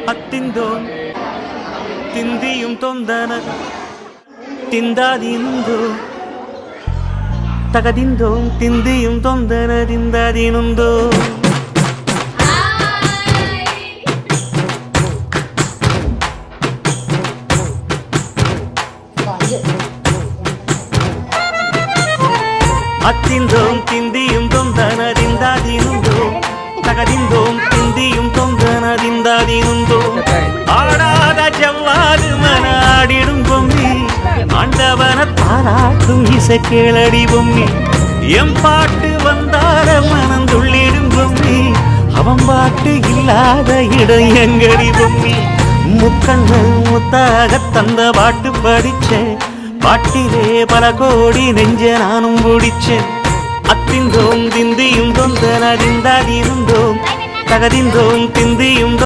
அத்திந்தோம் திந்தியும் தொந்தன திந்தாதினுந்தோ தகதிந்தோம் திந்தியும் தொந்தன திந்தாதினுந்தோ அத்திந்தோம் திந்தியும் தொந்தன திந்தாதினுந்தோ தகதிந்தோம் திந்தியும் தொந்தன திந்தாதினுந்தோ ஆடாத செவ்வாது மன ஆடிடும் பொம்மி ஆண்டவன தாராட்டும் இசை கேளடி பொம்மி எம் பாட்டு வந்தார மனந்துள்ளிடும் பொம்மி அவன் பாட்டு இல்லாத இடம் எங்கடி பொம்மி முக்கண்ணல் முத்தாக தந்த பாட்டு படிச்சேன் பாட்டிலே பல கோடி நெஞ்ச நானும் பிடிச்சேன் அத்திந்தோம் திந்தியும் தொந்தன திந்தாதிருந்தோம் தகதிந்தோம் திந்தியும்